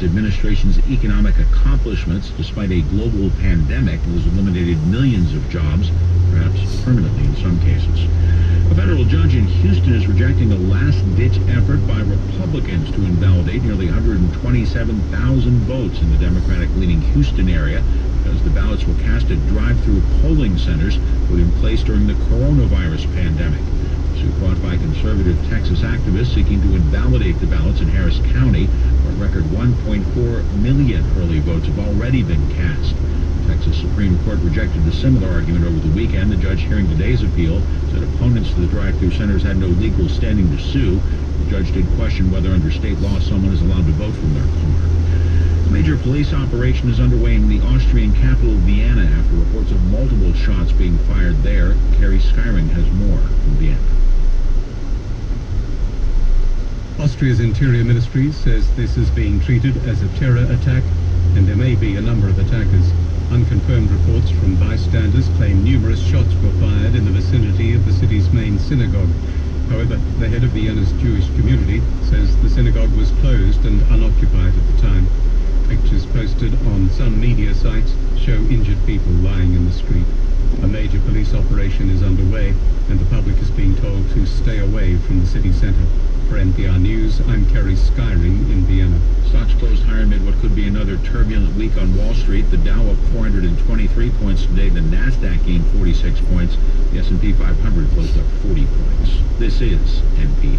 administration's economic accomplishments despite a global pandemic that has eliminated millions of jobs, perhaps permanently in some cases. A federal judge in Houston is rejecting a last-ditch effort by Republicans to invalidate nearly 127,000 votes in the Democratic-leaning Houston area because the ballots were cast at drive-through polling centers put in place during the coronavirus pandemic. The suit brought by conservative Texas activists seeking to invalidate the ballots in Harris County, where a record 1.4 million early votes have already been cast. The Texas Supreme Court rejected a similar argument over the weekend. The judge hearing today's appeal said opponents to the drive-through centers had no legal standing to sue. The judge did question whether under state law someone is allowed to vote from their car. A major police operation is underway in the Austrian capital Vienna after reports of multiple shots being fired there. Carrie Skyring has more from Vienna. Austria's Interior Ministry says this is being treated as a terror attack, and there may be a number of attackers. Unconfirmed reports from bystanders claim numerous shots were fired in the vicinity of the city's main synagogue. However, the head of Vienna's Jewish community says the synagogue was closed and unoccupied at the time. Pictures posted on some media sites show injured people lying in the street. A major police operation is underway, and the public is being told to stay away from the city center. For NPR News, I'm Kerry Skyring in Vienna. Stocks closed higher amid what could be another turbulent week on Wall Street. The Dow up 423 points today. The Nasdaq gained 46 points. The S&P 500 closed up 40 points. This is NPR.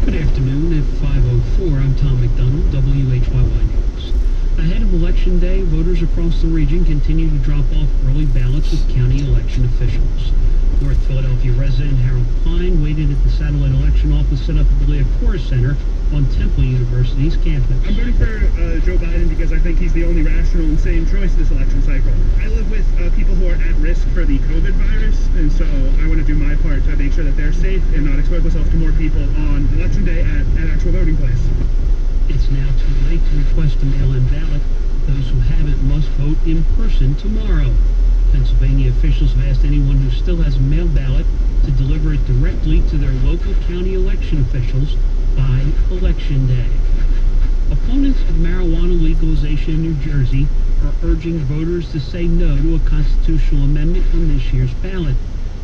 Good afternoon. At 5:04, I'm Tom McDonald, WHYY News. Ahead of Election Day, voters across the region continue to drop off early ballots with county election officials. North Philadelphia resident Harold Pine waited at the satellite election office set up at the Leah Center on Temple University's campus. I'm voting for Joe Biden because I think he's the only rational and sane choice this election cycle. I live with people who are at risk for the COVID virus, and so I want to do my part to make sure that they're safe and not expose myself to more people on Election Day at an actual voting place. It's now too late to request a mail-in ballot. Those who haven't must vote in person tomorrow. Pennsylvania officials have asked anyone who still has a mail ballot to deliver it directly to their local county election officials by Election Day. Opponents of marijuana legalization in New Jersey are urging voters to say no to a constitutional amendment on this year's ballot.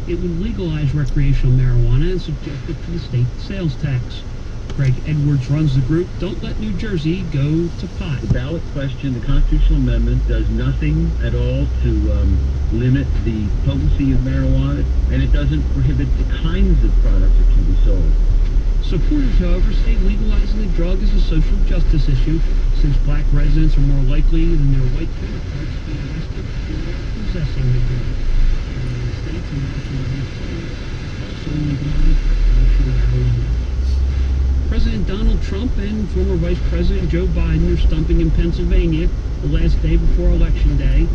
It would legalize recreational marijuana and subject it to the state sales tax. Greg Edwards runs the group Don't Let New Jersey Go to Pot. The ballot question, the constitutional amendment, does nothing at all to limit the potency of marijuana, and it doesn't prohibit the kinds of products that can be sold. Supporters, however, say legalizing the drug is a social justice issue, since black residents are more likely than their white counterparts to be arrested for possessing the drug. The states and Washington also legalized recreational marijuana. President Donald Trump and former Vice President Joe Biden are stumping in Pennsylvania the last day before Election Day.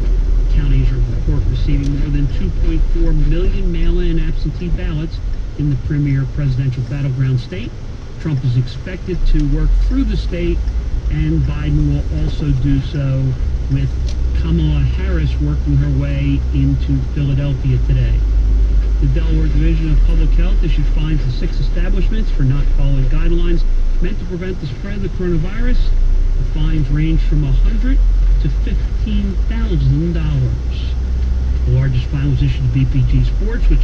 Counties report receiving more than 2.4 million mail-in absentee ballots in the premier presidential battleground state. Trump is expected to work through the state, and Biden will also do so, with Kamala Harris working her way into Philadelphia today. The Delaware Division of Public Health issued fines to 6 establishments for not following guidelines meant to prevent the spread of the coronavirus. The fines range from $100 to $15,000. The largest fine was issued to BPG Sports, which